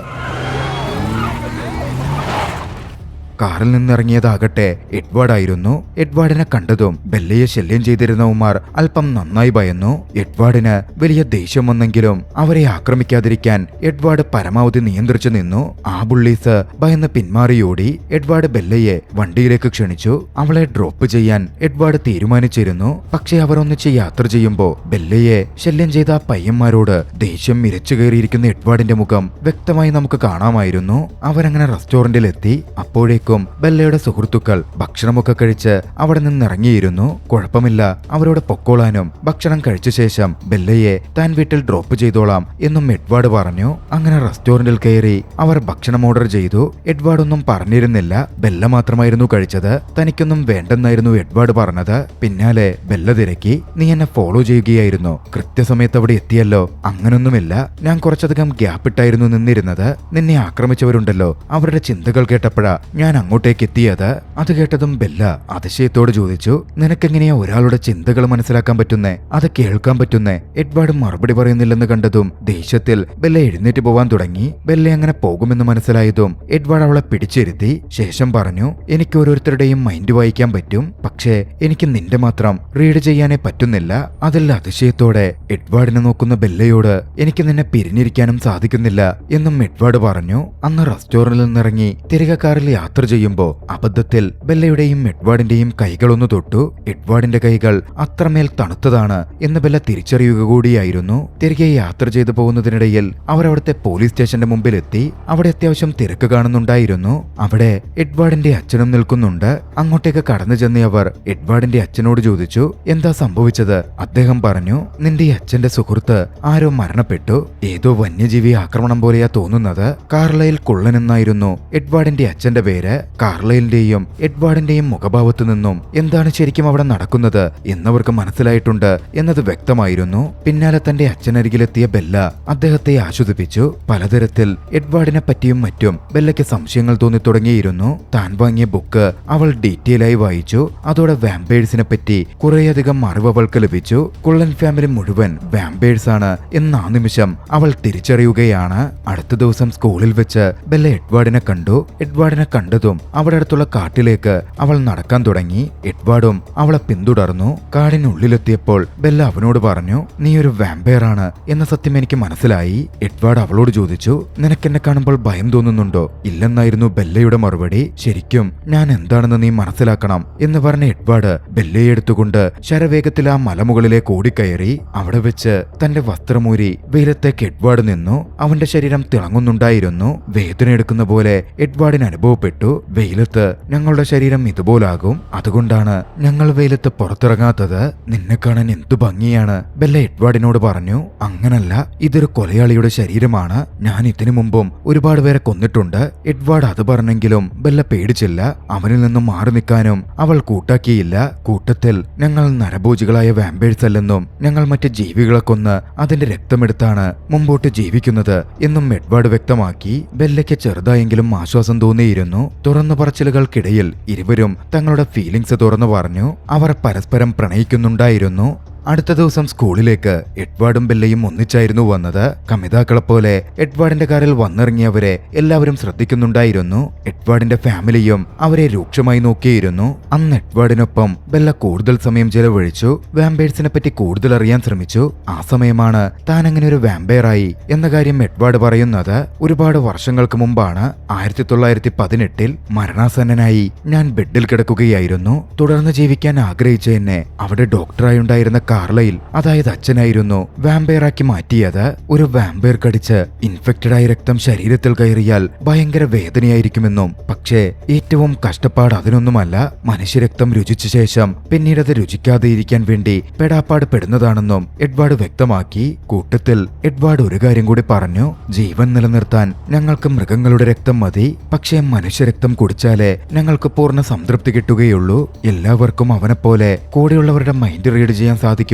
കാറിൽ നിന്നിറങ്ങിയതാകട്ടെ എഡ്വാർഡായിരുന്നു. എഡ്വാർഡിനെ കണ്ടതും ബെല്ലയെ ശല്യം ചെയ്തിരുന്ന ഉമാർ അല്പം നന്നായി ഭയന്നു. എഡ്വാർഡിന് വലിയ ദേഷ്യം വന്നെങ്കിലും അവരെ ആക്രമിക്കാതിരിക്കാൻ എഡ്വാർഡ് പരമാവധി നിയന്ത്രിച്ചു നിന്നു. ആ ബുള്ളീസ് ഭയന്ന് പിന്മാറിയോടി. എഡ്വാർഡ് ബെല്ലയെ വണ്ടിയിലേക്ക് ക്ഷണിച്ചു. അവളെ ഡ്രോപ്പ് ചെയ്യാൻ എഡ്വാർഡ് തീരുമാനിച്ചിരുന്നു. പക്ഷെ അവർ ഒന്നിച്ച് യാത്ര ചെയ്യുമ്പോ ബെല്ലയെ ശല്യം ചെയ്ത ആ പയ്യന്മാരോട് ദേഷ്യം ഇരച്ചു കയറിയിരിക്കുന്ന എഡ്വാർഡിന്റെ മുഖം വ്യക്തമായി നമുക്ക് കാണാമായിരുന്നു. അവരങ്ങനെ റെസ്റ്റോറന്റിലെത്തി. അപ്പോഴേക്കും അപ്പോഴേക്കും ബെല്ലയുടെ സുഹൃത്തുക്കൾ ഭക്ഷണമൊക്കെ കഴിച്ച് അവിടെ നിന്നിറങ്ങിയിരുന്നു. കുഴപ്പമില്ല, അവരോട് പൊക്കോളാനും ഭക്ഷണം കഴിച്ച ശേഷം ബെല്ലയെ താൻ വീട്ടിൽ ഡ്രോപ്പ് ചെയ്തോളാം എന്നും എഡ്വാർഡ് പറഞ്ഞു. അങ്ങനെ റെസ്റ്റോറന്റിൽ കയറി അവർ ഭക്ഷണം ഓർഡർ ചെയ്തു. എഡ്വാർഡ് ഒന്നും പറഞ്ഞിരുന്നില്ല, ബെല്ല മാത്രമായിരുന്നു കഴിച്ചത്. തനിക്കൊന്നും വേണ്ടെന്നായിരുന്നു എഡ്വാർഡ് പറഞ്ഞത്. പിന്നാലെ ബെല്ല തിരക്കി, നീ എന്നെ ഫോളോ ചെയ്യുകയായിരുന്നു, കൃത്യസമയത്ത് അവിടെ എത്തിയല്ലോ. അങ്ങനൊന്നുമില്ല, ഞാൻ കുറച്ചധികം ഗ്യാപ്പിട്ടായിരുന്നു നിന്നിരുന്നത്. നിന്നെ ആക്രമിച്ചവരുണ്ടല്ലോ, അവരുടെ ചിന്തകൾ കേട്ടപ്പോഴാ ഞാൻ അങ്ങോട്ടേക്ക് എത്തിയത്. അത് കേട്ടതും ബെല്ല അതിശയത്തോട് ചോദിച്ചു, നിനക്കെങ്ങനെയാ ഒരാളുടെ ചിന്തകൾ മനസ്സിലാക്കാൻ പറ്റുന്നേ, അത് കേൾക്കാൻ പറ്റുന്നേ? എഡ്വാർഡ് മറുപടി പറയുന്നില്ലെന്ന് കണ്ടതും ദേഷ്യത്തിൽ ബെല്ല എഴുന്നേറ്റ് പോവാൻ തുടങ്ങി. ബെല്ല അങ്ങനെ പോകുമെന്ന് മനസ്സിലായതും എഡ്വാർഡ് അവളെ പിടിച്ചിരുത്തി. ശേഷം പറഞ്ഞു, എനിക്ക് ഓരോരുത്തരുടെയും മൈൻഡ് വായിക്കാൻ പറ്റും, പക്ഷേ എനിക്ക് നിന്റെ മാത്രം റീഡ് ചെയ്യാനേ പറ്റുന്നില്ല. അതിൽ അതിശയത്തോടെ എഡ്വാർഡിനെ നോക്കുന്ന ബെല്ലയോട്, എനിക്ക് നിന്നെ പിരിഞ്ഞിരിക്കാനും സാധിക്കുന്നില്ല എന്നും എഡ്വാർഡ് പറഞ്ഞു. അന്ന് റെസ്റ്റോറന്റിൽ നിന്നിറങ്ങി തിരികെ കാറിൽ യാത്ര ചെയ്യുമ്പോ അബദ്ധത്തിൽ ബെല്ലയുടെയും എഡ്വാർഡിന്റെയും കൈകളൊന്നു തൊട്ടു. എഡ്വാർഡിന്റെ കൈകൾ അത്രമേൽ തണുത്തതാണ് എന്ന് ബെല്ല തിരിച്ചറിയുക കൂടിയായിരുന്നു. തിരികെ യാത്ര ചെയ്തു പോകുന്നതിനിടയിൽ അവർ അവിടുത്തെ പോലീസ് സ്റ്റേഷന്റെ മുമ്പിലെത്തി. അവിടെ അത്യാവശ്യം തിരക്ക് കാണുന്നുണ്ടായിരുന്നു. അവിടെ എഡ്വാർഡിന്റെ അച്ഛനും നിൽക്കുന്നുണ്ട്. അങ്ങോട്ടേക്ക് കടന്നു ചെന്നവർ എഡ്വാർഡിന്റെ അച്ഛനോട് ചോദിച്ചു, എന്താ സംഭവിച്ചത്? അദ്ദേഹം പറഞ്ഞു, നിന്റെ അച്ഛന്റെ സുഹൃത്ത് ആരോ മരണപ്പെട്ടു. ഏതോ വന്യജീവി ആക്രമണം പോലെയാ തോന്നുന്നത്. കാർലൈൽ കുള്ളൻ എന്നായിരുന്നു എഡ്വാർഡിന്റെ അച്ഛന്റെ പേര്. കാർലൈലിന്റെയും എഡ്വാർഡിന്റെയും മുഖഭാവത്തു നിന്നും എന്താണ് ശരിക്കും അവിടെ നടക്കുന്നത് എന്നവർക്ക് മനസ്സിലായിട്ടുണ്ട് എന്നത് വ്യക്തമായിരുന്നു. പിന്നാലെ തന്റെ അച്ഛനരികിലെത്തിയ ബെല്ല അദ്ദേഹത്തെ ആശ്വസിപ്പിച്ചു. പലതരത്തിൽ എഡ്വാർഡിനെ പറ്റിയും മറ്റും ബെല്ലയ്ക്ക് സംശയങ്ങൾ തോന്നി തുടങ്ങിയിരുന്നു. താൻ വാങ്ങിയ ബുക്ക് അവൾ ഡീറ്റെയിൽ ആയി വായിച്ചു. അതോടെ വാമ്പേഴ്സിനെ പറ്റി കുറേയധികം അറിവ് അവൾക്ക് ലഭിച്ചു. കുള്ളൻ ഫാമിലി മുഴുവൻ വാമ്പേഴ്സ് ആണ് എന്ന് ആ നിമിഷം അവൾ തിരിച്ചറിയുകയാണ്. അടുത്ത ദിവസം സ്കൂളിൽ വെച്ച് ബെല്ല എഡ്വാർഡിനെ കണ്ടു. എഡ്വാർഡിനെ കണ്ടതും അവിടെ അടുത്തുള്ള കാട്ടിലേക്ക് അവൾ നടക്കാൻ തുടങ്ങി. എഡ്വാർഡും അവളെ പിന്തുടർന്നു. കാടിനുള്ളിലെത്തിയപ്പോൾ ബെല്ല അവനോട് പറഞ്ഞു, നീ ഒരു വാമ്പയർ ആണ് എന്ന സത്യം എനിക്ക് മനസ്സിലായി. എഡ്വാർഡ് അവളോട് ചോദിച്ചു, നിനക്കെന്നെ കാണുമ്പോൾ ഭയം തോന്നുന്നുണ്ടോ? ഇല്ലെന്നായിരുന്നു ബെല്ലയുടെ മറുപടി. ശരിക്കും ഞാൻ എന്താണെന്ന് നീ മനസ്സിലാക്കണം എന്ന് പറഞ്ഞ എഡ്വാർഡ് ബെല്ലയെ എടുത്തുകൊണ്ട് ശരവേഗത്തിൽ ആ മലമുകളിലേക്ക് ഓടിക്കയറി. അവിടെ വെച്ച് തന്റെ വസ്ത്രമൂരി വെയിലത്തേക്ക് എഡ്വാർഡ് നിന്നു. അവന്റെ ശരീരം തിളങ്ങുന്നുണ്ടായിരുന്നു. വേദന എടുക്കുന്ന പോലെ എഡ്വാർഡിന് അനുഭവപ്പെട്ടു. വെയിലത്ത് ഞങ്ങളുടെ ശരീരം ഇതുപോലാകും, അതുകൊണ്ടാണ് ഞങ്ങൾ വെയിലത്ത് പുറത്തിറങ്ങാത്തത്. നിന്നെ കാണാൻ എന്തു ഭംഗിയാണ്, ബെല്ല എഡ്വാർഡിനോട് പറഞ്ഞു. അങ്ങനല്ല, ഇതൊരു കൊലയാളിയുടെ ശരീരമാണ്. ഞാൻ ഇതിനു മുമ്പും ഒരുപാട് പേരെ കൊന്നിട്ടുണ്ട്. എഡ്വാർഡ് അത് പറഞ്ഞെങ്കിലും ബെല്ല പേടിച്ചില്ല. അവനിൽ നിന്നും മാറി നിൽക്കാനും അവൾ കൂട്ടാക്കിയില്ല. കൂട്ടത്തിൽ ഞങ്ങൾ നരഭോജികളായ വാമ്പേഴ്സ് അല്ലെന്നും ഞങ്ങൾ മറ്റ് ജീവികളെ കൊന്ന് അതിന്റെ രക്തമെടുത്താണ് മുമ്പോട്ട് ജീവിക്കുന്നത് എന്നും എഡ്വാർഡ് വ്യക്തമാക്കി. ബെല്ലയ്ക്ക് ചെറുതായെങ്കിലും ആശ്വാസം തോന്നിയിരുന്നു. തുറന്നു പറച്ചിലുകൾക്കിടയിൽ ഇരുവരും തങ്ങളുടെ ഫീലിംഗ്സ് തുറന്നു പറഞ്ഞു. അവർ പരസ്പരം പ്രണയിക്കുന്നുണ്ടായിരുന്നു. അടുത്ത ദിവസം സ്കൂളിലേക്ക് എഡ്വാർഡും ബെല്ലയും ഒന്നിച്ചായിരുന്നു വന്നത്. കമിതാക്കളെ പോലെ എഡ്വാർഡിന്റെ കാറിൽ വന്നിറങ്ങിയവരെ എല്ലാവരും ശ്രദ്ധിക്കുന്നുണ്ടായിരുന്നു. എഡ്വാർഡിന്റെ ഫാമിലിയും അവരെ രൂക്ഷമായി നോക്കിയിരുന്നു. അന്ന് എഡ്വാർഡിനൊപ്പം ബെല്ല കൂടുതൽ സമയം ചെലവഴിച്ചു. വാമ്പേഴ്സിനെ പറ്റി കൂടുതൽ അറിയാൻ ശ്രമിച്ചു. ആ സമയമാണ് താൻ അങ്ങനെ ഒരു വാമ്പയറായി എന്ന കാര്യം എഡ്വാർഡ് പറയുന്നത്. ഒരുപാട് വർഷങ്ങൾക്ക് മുമ്പാണ്, 1918 മരണാസന്നനായി ഞാൻ ബെഡിൽ കിടക്കുകയായിരുന്നു. തുടർന്ന് ജീവിക്കാൻ ആഗ്രഹിച്ച എന്നെ അവിടെ ഡോക്ടറായി ഉണ്ടായിരുന്ന കാർലൈൽ, അതായത് അച്ഛനായിരുന്നു, വാമ്പയറാക്കി മാറ്റിയത്. ഒരു വാമ്പയർ കടിച്ച് ഇൻഫെക്റ്റഡ് ആയ രക്തം ശരീരത്തിൽ കയറിയാൽ ഭയങ്കര വേദനയായിരിക്കുമെന്നും, പക്ഷേ ഏറ്റവും കഷ്ടപ്പാട് അതിനൊന്നുമല്ല, മനുഷ്യരക്തം രുചിച്ച ശേഷം പിന്നീട് അത് രുചിക്കാതെ ഇരിക്കാൻ വേണ്ടി പെടാപ്പാട് പെടുന്നതാണെന്നും എഡ്വാർഡ് വ്യക്തമാക്കി. കൂട്ടത്തിൽ എഡ്വാർഡ് ഒരു കാര്യം കൂടി പറഞ്ഞു, ജീവൻ നിലനിർത്താൻ ഞങ്ങൾക്ക് മൃഗങ്ങളുടെ രക്തം മതി, പക്ഷേ മനുഷ്യരക്തം കുടിച്ചാലേ ഞങ്ങൾക്ക് പൂർണ്ണ സംതൃപ്തി കിട്ടുകയുള്ളൂ. എല്ലാവർക്കും അവനെപ്പോലെ കൂടെയുള്ളവരുടെ മൈൻഡ് റീഡ് ചെയ്യാൻ സാധിക്കുമോ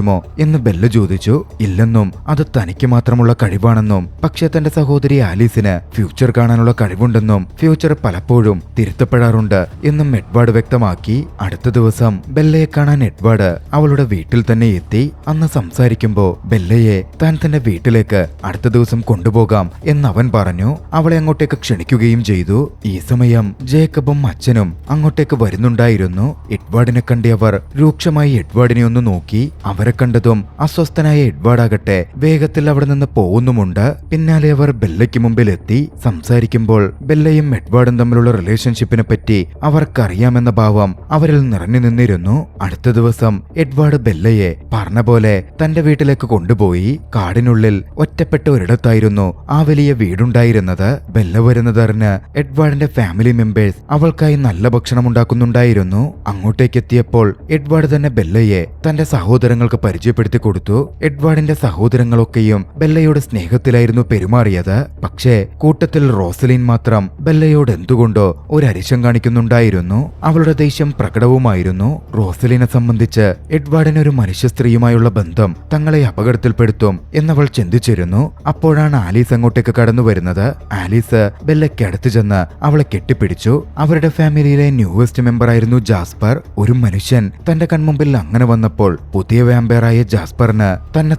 എന്ന് ബെല്ല ചോദിച്ചു. ഇല്ലെന്നും അത് തനിക്ക് മാത്രമുള്ള കഴിവാണെന്നും, പക്ഷേ തന്റെ സഹോദരി ആലീസിന് ഫ്യൂച്ചർ കാണാനുള്ള കഴിവുണ്ടെന്നും ഫ്യൂച്ചർ പലപ്പോഴും തിരുത്തപ്പെടാറുണ്ട് എന്നും എഡ്വാർഡ് വ്യക്തമാക്കി. അടുത്ത ദിവസം ബെല്ലയെ കാണാൻ എഡ്വാർഡ് അവളുടെ വീട്ടിൽ തന്നെ എത്തി. അന്ന് സംസാരിക്കുമ്പോ ബെല്ലയെ താൻ തന്റെ വീട്ടിലേക്ക് അടുത്ത ദിവസം കൊണ്ടുപോകാം എന്നവൻ പറഞ്ഞു. അവളെ അങ്ങോട്ടേക്ക് ക്ഷണിക്കുകയും ചെയ്തു. ഈ സമയം ജേക്കബും അച്ഛനും അങ്ങോട്ടേക്ക് വരുന്നുണ്ടായിരുന്നു. എഡ്വാർഡിനെ കണ്ടിയവർ രൂക്ഷമായി എഡ്വാർഡിനെ ഒന്ന് നോക്കി. അവരെ അവരെ കണ്ടതും അസ്വസ്ഥനായ എഡ്വാർഡ് ആകട്ടെ വേഗത്തിൽ അവിടെ നിന്ന് പോകുന്നുമുണ്ട്. പിന്നാലെ അവർ ബെല്ലയ്ക്ക് മുമ്പിൽ എത്തി. സംസാരിക്കുമ്പോൾ ബെല്ലയും എഡ്വാർഡും തമ്മിലുള്ള റിലേഷൻഷിപ്പിനെ പറ്റി അവർക്കറിയാമെന്ന ഭാവം അവരിൽ നിറഞ്ഞു നിന്നിരുന്നു. അടുത്ത ദിവസം എഡ്വാർഡ് ബെല്ലയെ പറഞ്ഞ പോലെ തന്റെ വീട്ടിലേക്ക് കൊണ്ടുപോയി. കാടിനുള്ളിൽ ഒറ്റപ്പെട്ട ഒരിടത്തായിരുന്നു ആ വലിയ വീടുണ്ടായിരുന്നത്. ബെല്ല വരുന്നതറിഞ്ഞ് എഡ്വാർഡിന്റെ ഫാമിലി മെമ്പേഴ്സ് അവൾക്കായി നല്ല ഭക്ഷണം ഉണ്ടാക്കുന്നുണ്ടായിരുന്നു. അങ്ങോട്ടേക്ക് എത്തിയപ്പോൾ എഡ്വാർഡ് തന്നെ ബെല്ലയെ തന്റെ സഹോദരങ്ങൾക്ക് പരിചയപ്പെടുത്തി കൊടുത്തു. എഡ്വാർഡിന്റെ സഹോദരങ്ങളൊക്കെയും ബെല്ലയോട് സ്നേഹത്തിലായിരുന്നു പെരുമാറിയത്. പക്ഷേ കൂട്ടത്തിൽ റോസലിൻ മാത്രം ബെല്ലയോട് എന്തുകൊണ്ടോ ഒരു അരിശം കാണിക്കുന്നുണ്ടായിരുന്നു. അവളുടെ ദേഷ്യം പ്രകടവുമായിരുന്നു. റോസലിനെ സംബന്ധിച്ച് എഡ്വാർഡിന് ഒരു മനുഷ്യ സ്ത്രീയുമായുള്ള ബന്ധം തങ്ങളെ അപകടത്തിൽപ്പെടുത്തും എന്നവൾ ചിന്തിച്ചിരുന്നു. അപ്പോഴാണ് ആലീസ് അങ്ങോട്ടേക്ക് കടന്നു വരുന്നത്. ആലീസ് ബെല്ലയ്ക്ക് അടുത്ത് ചെന്ന് അവളെ കെട്ടിപ്പിടിച്ചു. അവരുടെ ഫാമിലിയിലെ ന്യൂവസ്റ്റ് മെമ്പറായിരുന്നു ജാസ്പർ. ഒരു മനുഷ്യൻ തന്റെ കൺമുമ്പിൽ അങ്ങനെ വന്നപ്പോൾ പുതിയ വാമ്പയറായ ജാസ്പറിന്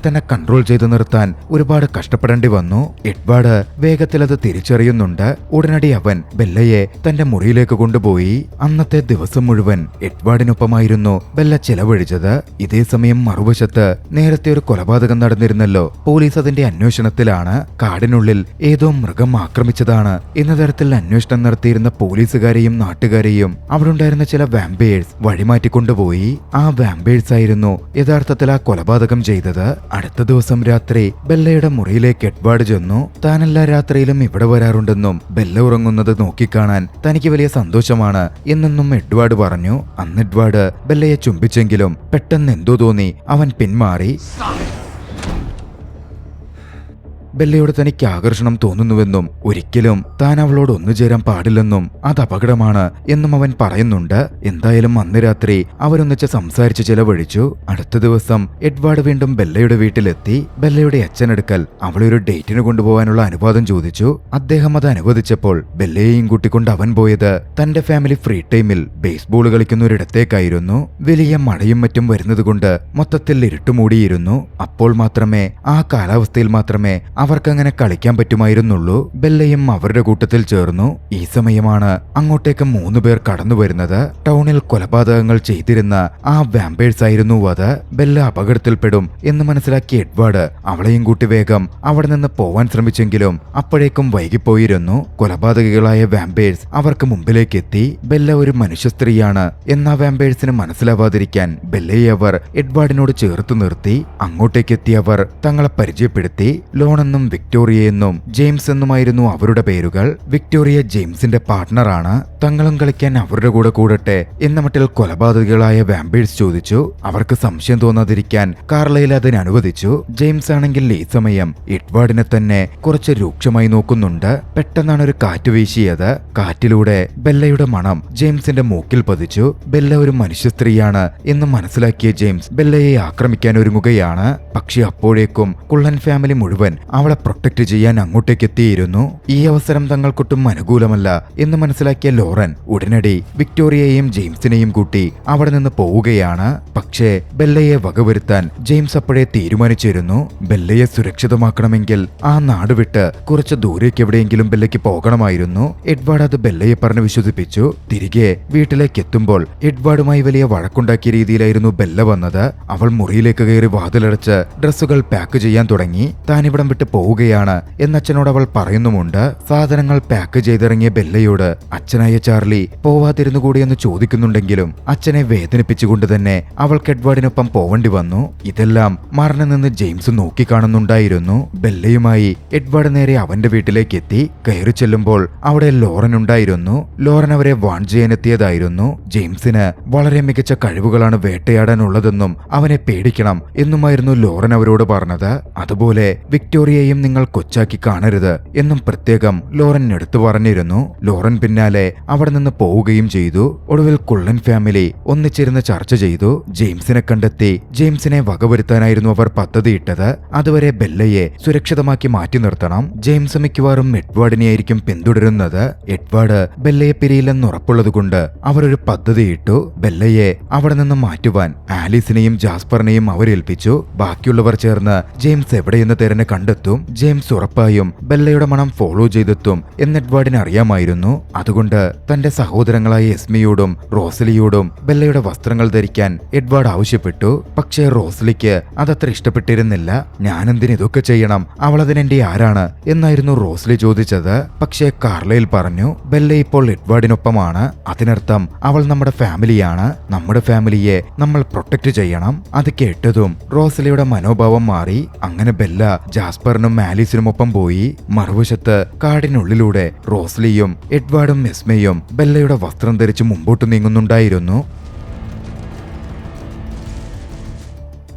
തന്നെ കൺട്രോൾ ചെയ്തു നിർത്താൻ ഒരുപാട് കഷ്ടപ്പെടേണ്ടി വന്നു. എഡ്വാർഡ് വേഗത്തിൽ അത് തിരിച്ചറിയുന്നുണ്ട്. ഉടനടി അവൻ ബെല്ലയെ തന്റെ മുറിയിലേക്ക് കൊണ്ടുപോയി. അന്നത്തെ ദിവസം മുഴുവൻ എഡ്വാർഡിനൊപ്പമായിരുന്നു ബെല്ല ചെലവഴിച്ചത്. ഇതേ സമയം മറുവശത്ത് നേരത്തെ ഒരു കൊലപാതകം നടന്നിരുന്നല്ലോ. പോലീസ് അതിന്റെ അന്വേഷണത്തിലാണ്. കാടിനുള്ളിൽ ഏതോ മൃഗം ആക്രമിച്ചതാണ് എന്ന തരത്തിൽ അന്വേഷണം നടത്തിയിരുന്ന പോലീസുകാരെയും നാട്ടുകാരെയും അവിടെ ഉണ്ടായിരുന്ന ചില വാമ്പയേഴ്സ് വഴിമാറ്റിക്കൊണ്ടുപോയി. ആ വാമ്പയേഴ്സ് ആയിരുന്നു യഥാർത്ഥത്തിൽ ആ കൊലപാതകം ചെയ്തത്. അടുത്ത ദിവസം രാത്രി ബെല്ലയുടെ മുറിയിലേക്ക് എഡ്വാർഡ് ചെന്നു. താനെല്ലാ രാത്രിയിലും ഇവിടെ വരാറുണ്ടെന്നും ബെല്ല ഉറങ്ങുന്നത് നോക്കിക്കാണാൻ തനിക്ക് വലിയ സന്തോഷമാണ് എന്നെന്നും എഡ്വാർഡ് പറഞ്ഞു. അന്ന് എഡ്വാർഡ് ബെല്ലയെ ചുംബിച്ചെങ്കിലും പെട്ടെന്ന് എന്തോ തോന്നി അവൻ പിന്മാറി. ബെല്ലയോട് തനിക്ക് ആകർഷണം തോന്നുന്നുവെന്നും ഒരിക്കലും താൻ അവളോട് ഒന്നുചേരാൻ പാടില്ലെന്നും അത് അപകടമാണ് എന്നും അവൻ പറയുന്നുണ്ട്. എന്തായാലും അന്ന് രാത്രി അവരൊന്നിച്ച് സംസാരിച്ച് ചിലവഴിച്ചു. അടുത്ത ദിവസം എഡ്വാർഡ് വീണ്ടും ബെല്ലയുടെ വീട്ടിലെത്തി. ബെല്ലയുടെ അച്ഛനെടുക്കൽ അവളെ ഒരു ഡേറ്റിന് കൊണ്ടുപോകാനുള്ള അനുവാദം ചോദിച്ചു. അദ്ദേഹം അത് അനുവദിച്ചപ്പോൾ ബെല്ലയെയും കൂട്ടിക്കൊണ്ട് അവൻ പോയത് തന്റെ ഫാമിലി ഫ്രീ ടൈമിൽ ബേസ്ബോൾ കളിക്കുന്ന ഒരിടത്തേക്കായിരുന്നു. വലിയ മഴയും മറ്റും വരുന്നതുകൊണ്ട് മൊത്തത്തിൽ ഇരുട്ടുമൂടിയിരുന്നു. അപ്പോൾ മാത്രമേ ആ കാലാവസ്ഥയിൽ മാത്രമേ അവർക്കങ്ങനെ കളിക്കാൻ പറ്റുമായിരുന്നുള്ളൂ. ബെല്ലയും അവരുടെ കൂട്ടത്തിൽ ചേർന്നു. ഈ സമയമാണ് അങ്ങോട്ടേക്ക് 3 പേർ കടന്നു വരുന്നത്. ടൗണിൽ കൊലപാതകങ്ങൾ ചെയ്തിരുന്ന ആ വാമ്പേഴ്സ് ആയിരുന്നു അത്. ബെല്ല അപകടത്തിൽപ്പെടും എന്ന് മനസ്സിലാക്കിയ എഡ്വാർഡ് അവളെയും കൂട്ടി വേഗം അവിടെ നിന്ന് പോവാൻ ശ്രമിച്ചെങ്കിലും അപ്പോഴേക്കും വൈകിപ്പോയിരുന്നു. കൊലപാതകികളായ വാമ്പേഴ്സ് അവർക്ക് മുമ്പിലേക്ക് എത്തി. ബെല്ല ഒരു മനുഷ്യ സ്ത്രീയാണ് എന്ന വാമ്പേഴ്സിന് മനസ്സിലാവാതിരിക്കാൻ ബെല്ലയെ അവർ എഡ്വാർഡിനോട് ചേർത്ത് നിർത്തി. അങ്ങോട്ടേക്കെത്തിയവർ തങ്ങളെ പരിചയപ്പെടുത്തി. ലോണെന്നും വിക്ടോറിയയെന്നും ജെയിംസ് എന്നുമായിരുന്നു അവരുടെ പേരുകൾ. വിക്ടോറിയ ജെയിംസിന്റെ പാർട്ട്ണറാണ്. തങ്ങളും കളിക്കാൻ അവരുടെ കൂടെ കൂടട്ടെ എന്ന മട്ടിൽ കൊലപാതകികളായ വാമ്പേഴ്സ് ചോദിച്ചു. അവർക്ക് സംശയം തോന്നാതിരിക്കാൻ കാർലൈൽ അതിന് അനുവദിച്ചു. ജെയിംസ് ആണെങ്കിൽ ഈ സമയം എഡ്വാർഡിനെ തന്നെ കുറച്ച് രൂക്ഷമായി നോക്കുന്നുണ്ട്. പെട്ടെന്നാണ് ഒരു കാറ്റ് വീശിയത്. കാറ്റിലൂടെ ബെല്ലയുടെ മണം ജെയിംസിന്റെ മൂക്കിൽ പതിച്ചു. ബെല്ല ഒരു മനുഷ്യ സ്ത്രീയാണ് എന്ന് മനസ്സിലാക്കിയ ജെയിംസ് ബെല്ലയെ ആക്രമിക്കാൻ ഒരുങ്ങുകയാണ്. പക്ഷെ അപ്പോഴേക്കും കുള്ളൻ ഫാമിലി മുഴുവൻ അവളെ പ്രൊട്ടക്ട് ചെയ്യാൻ അങ്ങോട്ടേക്ക് എത്തിയിരുന്നു. ഈ അവസരം തങ്ങൾക്കൊട്ടും അനുകൂലമല്ല എന്ന് മനസ്സിലാക്കിയ ലോറൻ ഉടനടി വിക്ടോറിയയെയും ജെയിംസിനെയും കൂട്ടി അവിടെ നിന്ന് പോവുകയാണ്. പക്ഷേ ബെല്ലയെ വകവരുത്താൻ ജെയിംസ് അപ്പോഴേ തീരുമാനിച്ചിരുന്നു. ബെല്ലയെ സുരക്ഷിതമാക്കണമെങ്കിൽ ആ നാട് വിട്ട് കുറച്ച് ദൂരേക്ക് എവിടെയെങ്കിലും ബെല്ലയ്ക്ക് പോകണമായിരുന്നു. എഡ്വാർഡ് അത് ബെല്ലയെ പറഞ്ഞ് വിശ്വസിപ്പിച്ചു. തിരികെ വീട്ടിലേക്ക് എത്തുമ്പോൾ എഡ്വാർഡുമായി വലിയ വഴക്കുണ്ടാക്കിയ രീതിയിലായിരുന്നു ബെല്ല വന്നത്. അവൾ മുറിയിലേക്ക് കയറി വാതിലടച്ച് ഡ്രസ്സുകൾ പാക്ക് ചെയ്യാൻ തുടങ്ങി. താനിവിടം വിട്ട് പോവുകയാണ് എന്നച്ഛനോട് അവൾ പറയുന്നുമുണ്ട്. സാധനങ്ങൾ പാക്ക് ചെയ്തിറങ്ങിയ ബെല്ലയോട് അച്ഛനായ ചാർലി പോവാതിരുന്നു കൂടിയെന്ന് ചോദിക്കുന്നുണ്ടെങ്കിലും അച്ഛനെ വേദനിപ്പിച്ചുകൊണ്ട് തന്നെ അവൾക്ക് എഡ്വാർഡിനൊപ്പം പോവേണ്ടി വന്നു. ഇതെല്ലാം മറന്നു നിന്ന് ജെയിംസ് നോക്കിക്കാണുന്നുണ്ടായിരുന്നു. ബെല്ലയുമായി എഡ്വാർഡ് നേരെ അവന്റെ വീട്ടിലേക്ക് എത്തി. കയറി ചെല്ലുമ്പോൾ അവിടെ ലോറൻ ഉണ്ടായിരുന്നു. ലോറൻ അവരെ വാൺ ചെയ്യാനെത്തിയതായിരുന്നു. ജെയിംസിന് വളരെ മികച്ച കഴിവുകളാണ് വേട്ടയാടാനുള്ളതെന്നും അവനെ പേടിക്കണം എന്നുമായിരുന്നു ലോറൻ അവരോട് പറഞ്ഞത്. അതുപോലെ വിക്ടോറിയയും നിങ്ങൾ കൊച്ചാക്കി കാണരുത് എന്നും പ്രത്യേകം ലോറൻ എടുത്തു പറഞ്ഞിരുന്നു. ലോറൻ പിന്നാലെ അവിടെ നിന്ന് പോവുകയും ചെയ്തു. ഒടുവിൽ കുള്ളൻ ഫാമിലി ഒന്നിച്ചിരുന്ന് ചർച്ച ചെയ്തു. ജെയിംസിനെ കണ്ടെത്തി ജെയിംസിനെ വകവരുത്താനായിരുന്നു അവർ പദ്ധതിയിട്ടത്. അതുവരെ ബെല്ലയെ സുരക്ഷിതമാക്കി മാറ്റി നിർത്തണം. ജെയിംസ് മിക്കവാറും എഡ്വാർഡിനെയായിരിക്കും പിന്തുടരുന്നത്. എഡ്വാർഡ് ബെല്ലയെ പിരിയില്ലെന്ന് ഉറപ്പുള്ളതുകൊണ്ട് അവരൊരു പദ്ധതിയിട്ടു. ബെല്ലയെ അവിടെ നിന്ന് മാറ്റുവാൻ ആലീസിനെയും ജാസ്പറിനെയും അവരേൽപ്പിച്ചു. ബാക്കിയുള്ളവർ ചേർന്ന് ജെയിംസ് എവിടെയെന്ന് തെരഞ്ഞ് കണ്ടെത്തും. ജെയിംസ് ഉറപ്പായും ബെല്ലയുടെ മണം ഫോളോ ചെയ്തെത്തും എന്ന് എഡ്വാർഡിന് അറിയാമായിരുന്നു. അതുകൊണ്ട് തന്റെ സഹോദരങ്ങളായ എസ്മിയോടും റോസലിയോടും ബെല്ലയുടെ വസ്ത്രങ്ങൾ ധരിക്കാൻ എഡ്വാർഡ് ആവശ്യപ്പെട്ടു. പക്ഷേ റോസലിക്ക് അതത്ര ഇഷ്ടപ്പെട്ടിരുന്നില്ല. ഞാനെന്തിന് ഇതൊക്കെ ചെയ്യണം, അവളതിനെന്റെ ആരാണ് എന്നായിരുന്നു റോസലി ചോദിച്ചത്. പക്ഷേ കാർലൈൽ പറഞ്ഞു, ബെല്ല ഇപ്പോൾ എഡ്വാർഡിനൊപ്പമാണ്. അതിനർത്ഥം അവൾ നമ്മുടെ ഫാമിലിയാണ്. നമ്മുടെ ഫാമിലിയെ നമ്മൾ പ്രൊട്ടക്ട് ചെയ്യണം. അത് കേട്ടതും റോസലിയുടെ മനോഭാവം മാറി. അങ്ങനെ ബെല്ല ജാസ്പറിനും ആലീസിനുമൊപ്പം പോയി. മറുവശത്ത് കാടിനുള്ളിലൂടെ റോസലിയും എഡ്വാർഡും എസ്മയും ബെല്ലയുടെ വസ്ത്രം ധരിച്ച് മുമ്പോട്ട് നീങ്ങുന്നുണ്ടായിരുന്നു.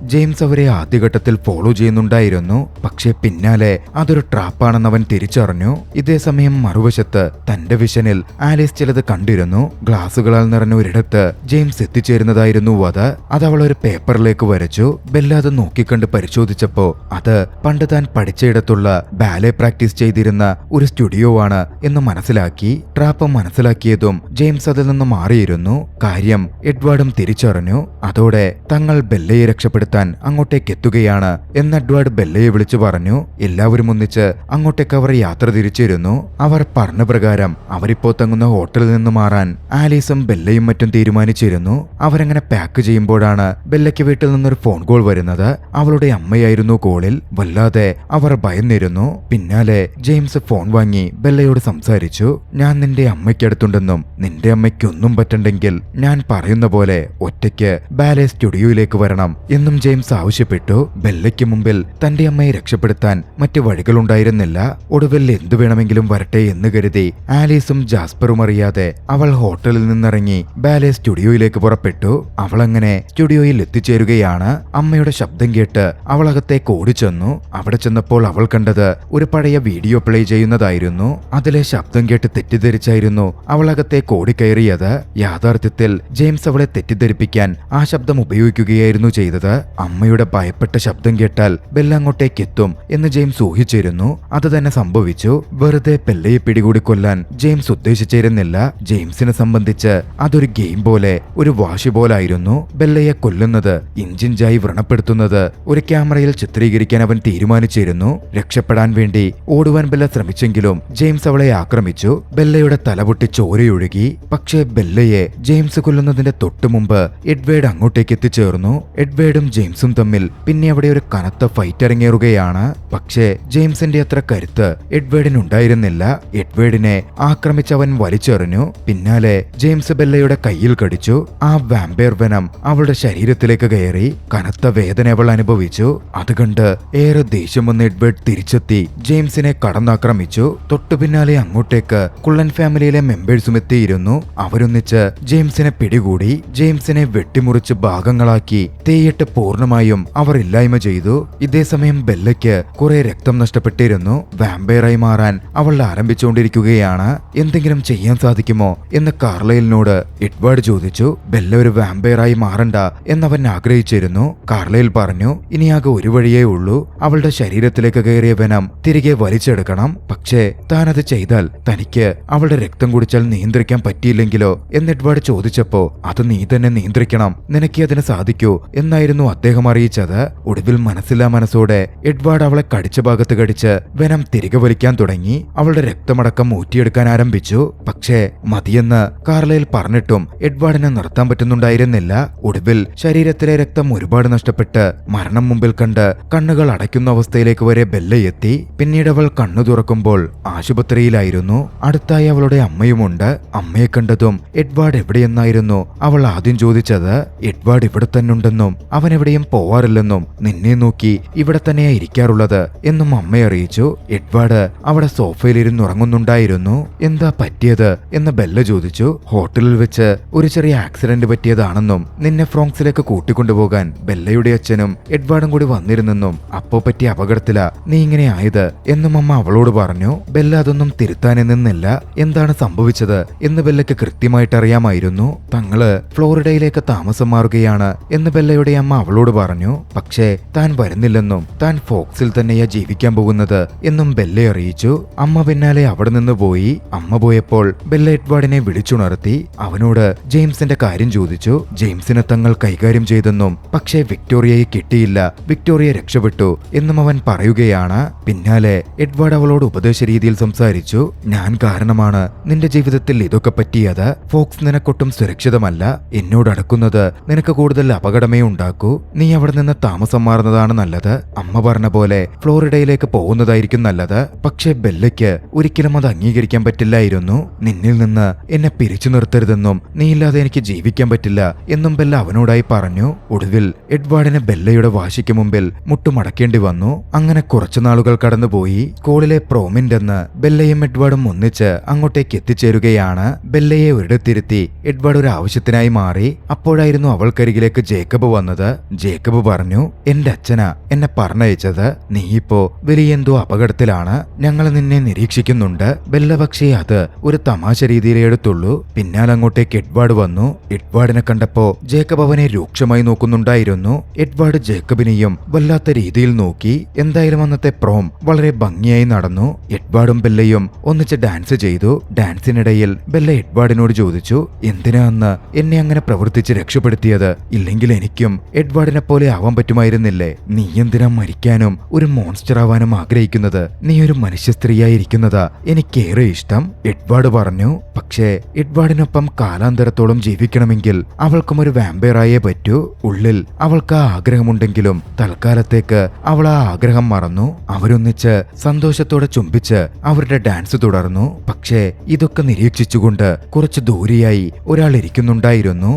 ജെയിംസ് അവരെ ആദ്യഘട്ടത്തിൽ ഫോളോ ചെയ്യുന്നുണ്ടായിരുന്നു. പക്ഷേ പിന്നാലെ അതൊരു ട്രാപ്പാണെന്ന് അവൻ തിരിച്ചറിഞ്ഞു. ഇതേസമയം മറുവശത്ത് തന്റെ വിഷനിൽ ആലീസ് ചിലത് കണ്ടിരുന്നു. ഗ്ലാസുകളാൽ നിറഞ്ഞ ഒരിടത്ത് ജെയിംസ് എത്തിച്ചേരുന്നതായിരുന്നു അത് അവൾ ഒരു പേപ്പറിലേക്ക് വരച്ചു. ബെല്ല അത് നോക്കിക്കണ്ട് പരിശോധിച്ചപ്പോ അത് പണ്ട് താൻ പഠിച്ചയിടത്തുള്ള ബാലെ പ്രാക്ടീസ് ചെയ്തിരുന്ന ഒരു സ്റ്റുഡിയോ ആണ് എന്ന് മനസ്സിലാക്കി. ട്രാപ്പ് മനസ്സിലാക്കിയതും ജെയിംസ് അതിൽ നിന്ന് മാറിയിരുന്നു. കാര്യം എഡ്വാർഡും തിരിച്ചറിഞ്ഞു. അതോടെ തങ്ങൾ ബെല്ലയെ രക്ഷപ്പെടുത്താൻ അങ്ങോട്ടേക്ക് എത്തുകയാണ് എന്ന് എഡ്വാർഡ് ബെല്ലയെ വിളിച്ചു പറഞ്ഞു. എല്ലാവരും ഒന്നിച്ച് അങ്ങോട്ടേക്ക് അവർ യാത്ര തിരിച്ചിരുന്നു. അവർ പറഞ്ഞ പ്രകാരം അവരിപ്പോ തങ്ങുന്ന ഹോട്ടലിൽ നിന്ന് മാറാൻ ആലീസും ബെല്ലയും മറ്റും തീരുമാനിച്ചിരുന്നു. അവരങ്ങനെ പാക്ക് ചെയ്യുമ്പോഴാണ് ബെല്ലയ്ക്ക് വീട്ടിൽ നിന്നൊരു ഫോൺ കോൾ വരുന്നത്. അവളുടെ അമ്മയായിരുന്നു കോളിൽ. വല്ലാതെ അവർ ഭയന്നിരുന്നു. പിന്നാലെ ജെയിംസ് ഫോൺ വാങ്ങി ബെല്ലയോട് സംസാരിച്ചു. ഞാൻ നിന്റെ അമ്മയ്ക്കടുത്തുണ്ടെന്നും നിന്റെ അമ്മയ്ക്കൊന്നും പറ്റണ്ടെങ്കിൽ ഞാൻ പറയുന്ന പോലെ ഒറ്റയ്ക്ക് ബാലെ സ്റ്റുഡിയോയിലേക്ക് വരണം എന്നും ജെയിംസ് ആവശ്യപ്പെട്ടു. ബെല്ലയ്ക്ക് മുമ്പിൽ തന്റെ അമ്മയെ രക്ഷപ്പെടുത്താൻ മറ്റു വഴികളുണ്ടായിരുന്നില്ല. ഒടുവിൽ എന്തു വേണമെങ്കിലും വരട്ടെ എന്ന് കരുതി ആലീസും ജാസ്പറും അറിയാതെ അവൾ ഹോട്ടലിൽ നിന്നിറങ്ങി ബാലെ സ്റ്റുഡിയോയിലേക്ക് പുറപ്പെട്ടു. അവളങ്ങനെ സ്റ്റുഡിയോയിൽ എത്തിച്ചേരുകയാണ്. അമ്മയുടെ ശബ്ദം കേട്ട് അവൾ അകത്തേക്ക് ഓടിച്ചെന്നു. അവിടെ ചെന്നപ്പോൾ അവൾ കണ്ടത് ഒരു പഴയ വീഡിയോ പ്ലേ ചെയ്യുന്നതായിരുന്നു. അതിലെ ശബ്ദം കേട്ട് തെറ്റിദ്ധരിച്ചായിരുന്നു അവൾ അകത്തേക്ക് ഓടിക്കയറിയത്. യാഥാർത്ഥ്യത്തിൽ ജെയിംസ് അവളെ തെറ്റിദ്ധരിപ്പിക്കാൻ ആ ശബ്ദം ഉപയോഗിക്കുകയായിരുന്നു ചെയ്തത്. അമ്മയുടെ ഭയപ്പെട്ട ശബ്ദം കേട്ടാൽ ബെല്ല അങ്ങോട്ടേക്ക് എത്തും എന്ന് ജെയിംസ് ഊഹിച്ചിരുന്നു. അത് തന്നെ സംഭവിച്ചു. വെറുതെ ബെല്ലയെ പിടികൂടി കൊല്ലാൻ ജെയിംസ് ഉദ്ദേശിച്ചിരുന്നില്ല. ജെയിംസിനെ സംബന്ധിച്ച് അതൊരു ഗെയിം പോലെ, ഒരു വാശി പോലായിരുന്നു. ബെല്ലയെ കൊല്ലുന്നത്, ഇഞ്ചിഞ്ചായി വ്രണപ്പെടുത്തുന്നത് ഒരു ക്യാമറയിൽ ചിത്രീകരിക്കാൻ അവൻ തീരുമാനിച്ചിരുന്നു. രക്ഷപ്പെടാൻ വേണ്ടി ഓടുവാൻ ബെല്ല ശ്രമിച്ചെങ്കിലും ജെയിംസ് അവളെ ആക്രമിച്ചു. ബെല്ലയുടെ തലപൊട്ടി ചോരയൊഴുകി. പക്ഷേ ബെല്ലയെ ജെയിംസ് കൊല്ലുന്നതിന്റെ തൊട്ടു മുമ്പ് എഡ്വേർഡ് അങ്ങോട്ടേക്ക് എത്തിച്ചേർന്നു. എഡ്വേർഡും ജെയിംസും തമ്മിൽ പിന്നെ അവിടെ ഒരു കനത്ത ഫൈറ്റ് ഇറങ്ങിയേറുകയാണ്. പക്ഷേ ജെയിംസിന്റെ അത്ര കരുത്ത് എഡ്വേർഡിനുണ്ടായിരുന്നില്ല. എഡ്വേർഡിനെ ആക്രമിച്ചവൻ വലിച്ചെറിഞ്ഞു. പിന്നാലെ ജെയിംസ് ബെല്ലയുടെ കയ്യിൽ കടിച്ചു. ആ വാമ്പയർ വെനം അവളുടെ ശരീരത്തിലേക്ക് കയറി. കനത്ത വേദന അവൾ അനുഭവിച്ചു. അതുകണ്ട് ഏറെ ദേഷ്യം വന്ന എഡ്വേർഡ് തിരിച്ചെത്തി ജെയിംസിനെ കടന്നാക്രമിച്ചു. തൊട്ടു പിന്നാലെ അങ്ങോട്ടേക്ക് കുള്ളൻ ഫാമിലിയിലെ മെമ്പേഴ്സും എത്തിയിരുന്നു. അവരൊന്നിച്ച് ജെയിംസിനെ പിടികൂടി. ജെയിംസിനെ വെട്ടിമുറിച്ച് ഭാഗങ്ങളാക്കി തീയിട്ട് പൂർണ്ണമായും അവർ ഇല്ലായ്മ ചെയ്തു. ഇതേസമയം ബെല്ലയ്ക്ക് കുറെ രക്തം നഷ്ടപ്പെട്ടിരുന്നു. വാമ്പയറായി മാറാൻ അവൾ ആരംഭിച്ചുകൊണ്ടിരിക്കുകയാണ്. എന്തെങ്കിലും ചെയ്യാൻ സാധിക്കുമോ എന്ന് കാർലൈലിനോട് എഡ്വാർഡ് ചോദിച്ചു. ബെല്ല ഒരു വാമ്പയറായി മാറണ്ട എന്നവൻ ആഗ്രഹിച്ചിരുന്നു. കാർലൈൽ പറഞ്ഞു, ഇനിയാകെ ഒരു വഴിയേ ഉള്ളൂ. അവളുടെ ശരീരത്തിലേക്ക് കയറിയ വെനം തിരികെ വലിച്ചെടുക്കണം. പക്ഷേ താനത് ചെയ്താൽ തനിക്ക് അവളുടെ രക്തം കുടിച്ചാൽ നിയന്ത്രിക്കാൻ പറ്റിയില്ലെങ്കിലോ എന്ന് എഡ്വാർഡ് ചോദിച്ചപ്പോ, അത് നീ തന്നെ നിയന്ത്രിക്കണം, നിനക്ക് അതിന് സാധിക്കൂ എന്നായിരുന്നു അദ്ദേഹം അറിയിച്ചത്. ഒടുവിൽ മനസ്സില്ലാ മനസ്സോടെ എഡ്വാർഡ് അവളെ കടിച്ച ഭാഗത്ത് കടിച്ച് വെനം തിരികെ വലിക്കാൻ തുടങ്ങി. അവളുടെ രക്തമടക്കം ഊറ്റിയെടുക്കാൻ ആരംഭിച്ചു. പക്ഷേ മതിയെന്ന് കാർലൈൽ പറഞ്ഞിട്ടും എഡ്വാർഡിനെ നിർത്താൻ പറ്റുന്നുണ്ടായിരുന്നില്ല. ഒടുവിൽ ശരീരത്തിലെ രക്തം ഒരുപാട് നഷ്ടപ്പെട്ട് മരണം മുമ്പിൽ കണ്ട് കണ്ണുകൾ അടയ്ക്കുന്ന അവസ്ഥയിലേക്ക് വരെ ബെല്ല എത്തി. പിന്നീട് അവൾ കണ്ണു തുറക്കുമ്പോൾ ആശുപത്രിയിലായിരുന്നു. അടുത്തായി അവളുടെ അമ്മയുമുണ്ട്. അമ്മയെ കണ്ടതും എഡ്വാർഡ് എവിടെയെന്നായിരുന്നു അവൾ ആദ്യം ചോദിച്ചത്. എഡ്വാർഡ് ഇവിടെ തന്നെ ഉണ്ടെന്നും അവൻ എവിടെയും പോവാറില്ലെന്നും നിന്നെ നോക്കി ഇവിടെ തന്നെയാ ഇരിക്കാറുള്ളത് എന്നും അമ്മയെ അറിയിച്ചു. എഡ്വാർഡ് അവിടെ സോഫയിലിരുന്ന് ഉറങ്ങുന്നുണ്ടായിരുന്നു. എന്താ പറ്റിയത് എന്ന് ബെല്ല ചോദിച്ചു. ഹോട്ടലിൽ വെച്ച് ഒരു ചെറിയ ആക്സിഡന്റ് പറ്റിയതാണെന്നും നിന്നെ ഫ്രോങ്സിലേക്ക് കൂട്ടിക്കൊണ്ടുപോകാൻ ബെല്ലയുടെ അച്ഛനും എഡ്വാർഡും കൂടി വന്നിരുന്നെന്നും അപ്പോ പറ്റിയ അപകടത്തിലാ നീ ഇങ്ങനെ ആയത് എന്നും അമ്മ അവളോട് പറഞ്ഞു. ബെല്ല അതൊന്നും തിരുത്താൻ നിന്നില്ല. എന്താണ് സംഭവിച്ചത് എന്ന് ബെല്ലയ്ക്ക് കൃത്യമായിട്ട് അറിയാമായിരുന്നു. തങ്ങള് ഫ്ലോറിഡയിലേക്ക് താമസം മാറുകയാണ് എന്ന് ബെല്ലയുടെ അമ്മ അവളോട് അവളോട് പറഞ്ഞു. പക്ഷേ താൻ വരുന്നില്ലെന്നും താൻ ഫോക്സിൽ തന്നെയാ ജീവിക്കാൻ പോകുന്നത് എന്നും ബെല്ലെ അറിയിച്ചു. അമ്മ പിന്നാലെ അവിടെ നിന്ന് പോയി. അമ്മ പോയപ്പോൾ ബെല്ല എഡ്വാർഡിനെ വിളിച്ചുണർത്തി. അവനോട് ജെയിംസിന്റെ കാര്യം ചോദിച്ചു. ജെയിംസിനെ തങ്ങൾ കൈകാര്യം ചെയ്തെന്നും പക്ഷേ വിക്ടോറിയയെ കിട്ടിയില്ല, വിക്ടോറിയ രക്ഷപ്പെട്ടു എന്നും അവൻ പറയുകയാണ്. പിന്നാലെ എഡ്വാർഡ് അവളോട് ഉപദേശ രീതിയിൽ സംസാരിച്ചു. ഞാൻ കാരണമാണ് നിന്റെ ജീവിതത്തിൽ ഇതൊക്കെ പറ്റിയത്. ഫോക്സ് നിനക്കൊട്ടും സുരക്ഷിതമല്ല. എന്നോട് അടുക്കുന്നത് നിനക്ക് കൂടുതൽ അപകടമേ ഉണ്ടാക്കൂ. നീ അവിടെ നിന്ന് താമസം മാറുന്നതാണ് നല്ലത്. അമ്മ പറഞ്ഞ പോലെ ഫ്ലോറിഡയിലേക്ക് പോകുന്നതായിരിക്കും നല്ലത്. പക്ഷേ ബെല്ലയ്ക്ക് ഒരിക്കലും അത് അംഗീകരിക്കാൻ പറ്റില്ലായിരുന്നു. നിന്നിൽ നിന്ന് എന്നെ പിരിച്ചു നിർത്തരുതെന്നും നീയില്ലാതെ എനിക്ക് ജീവിക്കാൻ പറ്റില്ല എന്നും ബെല്ല അവനോടായി പറഞ്ഞു. ഒടുവിൽ എഡ്വാർഡിന് ബെല്ലയുടെ വാശിക്ക് മുമ്പിൽ മുട്ടുമടക്കേണ്ടി വന്നു. അങ്ങനെ കുറച്ചു നാളുകൾ കടന്നുപോയി. സ്കൂളിലെ പ്രോമിന്റെന്ന് ബെല്ലയും എഡ്വാർഡും ഒന്നിച്ച് അങ്ങോട്ടേക്ക് എത്തിച്ചേരുകയാണ്. ബെല്ലയെ ഒരിടത്തിരുത്തി എഡ്വാർഡ് ഒരു ആവശ്യത്തിനായി മാറി. അപ്പോഴായിരുന്നു അവൾക്കരികിലേക്ക് ജേക്കബ് വന്നത്. ജേക്കബ് പറഞ്ഞു, എന്റെ അച്ഛനാ എന്നെ പറഞ്ഞയച്ചത്. നീ ഇപ്പോ വലിയ എന്തോ അപകടത്തിലാണ്. ഞങ്ങൾ നിന്നെ നിരീക്ഷിക്കുന്നുണ്ട്. ബെല്ല പക്ഷേ അത് ഒരു തമാശ രീതിയിലേ എടുത്തുള്ളൂ. പിന്നാലെ അങ്ങോട്ടേക്ക് എഡ്വാർഡ് വന്നു. എഡ്വാർഡിനെ കണ്ടപ്പോ ജേക്കബ് അവനെ രൂക്ഷമായി നോക്കുന്നുണ്ടായിരുന്നു. എഡ്വാർഡ് ജേക്കബിനെയും വല്ലാത്ത രീതിയിൽ നോക്കി. എന്തായാലും അന്നത്തെ പ്രോം വളരെ ഭംഗിയായി നടന്നു. എഡ്വാർഡും ബെല്ലയും ഒന്നിച്ച് ഡാൻസ് ചെയ്തു. ഡാൻസിനിടയിൽ ബെല്ല എഡ്വാർഡിനോട് ചോദിച്ചു, എന്തിനാ അന്ന് എന്നെ അങ്ങനെ പ്രവർത്തിച്ച് രക്ഷപ്പെടുത്തിയത്? ഇല്ലെങ്കിൽ എനിക്കും എഡ്വാർഡിനെ പോലെ ആവാൻ പറ്റുമായിരുന്നില്ലേ? നീ എന്തിനാ മരിക്കാനും ഒരു മോൺസ്റ്റർ ആവാനും ആഗ്രഹിക്കുന്നത്? നീ ഒരു മനുഷ്യ സ്ത്രീയായിരിക്കുന്നതാ എനിക്കേറെ ഇഷ്ടം, എഡ്വാർഡ് പറഞ്ഞു. പക്ഷേ എഡ്വാർഡിനൊപ്പം കാലാന്തരത്തോളം ജീവിക്കണമെങ്കിൽ അവൾക്കും ഒരു വാമ്പയറായേ പറ്റൂ. ഉള്ളിൽ അവൾക്ക് ആ ആഗ്രഹമുണ്ടെങ്കിലും തൽക്കാലത്തേക്ക് അവൾ ആ ആഗ്രഹം മറന്നു. അവരൊന്നിച്ച് സന്തോഷത്തോടെ ചുംബിച്ച് അവരുടെ ഡാൻസ് തുടർന്നു. പക്ഷേ ഇതൊക്കെ നിരീക്ഷിച്ചുകൊണ്ട് കുറച്ച് ദൂരെയായി ഒരാൾ ഇരിക്കുന്നുണ്ടായിരുന്നു.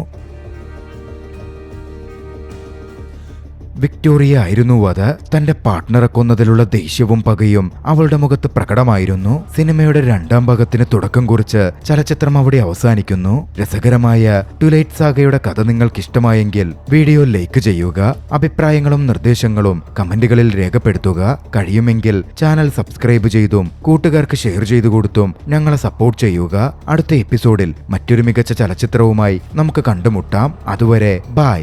വിക്ടോറിയ ആയിരുന്നു അത്. തന്റെ പാർട്ട്ണറെ കൊന്നതിലുള്ള ദേഷ്യവും പകയും അവളുടെ മുഖത്ത് പ്രകടമായിരുന്നു. സിനിമയുടെ രണ്ടാം ഭാഗത്തിന് തുടക്കം കുറിച്ച് ചലച്ചിത്രം അവിടെ അവസാനിക്കുന്നു. രസകരമായ ട്വിലൈറ്റ് സാഗയുടെ കഥ നിങ്ങൾക്ക് ഇഷ്ടമായെങ്കിൽ വീഡിയോ ലൈക്ക് ചെയ്യുക. അഭിപ്രായങ്ങളും നിർദ്ദേശങ്ങളും കമന്റുകളിൽ രേഖപ്പെടുത്തുക. കഴിയുമെങ്കിൽ ചാനൽ സബ്സ്ക്രൈബ് ചെയ്തും കൂട്ടുകാർക്ക് ഷെയർ ചെയ്തു കൊടുത്തും ഞങ്ങളെ സപ്പോർട്ട് ചെയ്യുക. അടുത്ത എപ്പിസോഡിൽ മറ്റൊരു മികച്ച ചലച്ചിത്രവുമായി നമുക്ക് കണ്ടുമുട്ടാം. അതുവരെ ബൈ.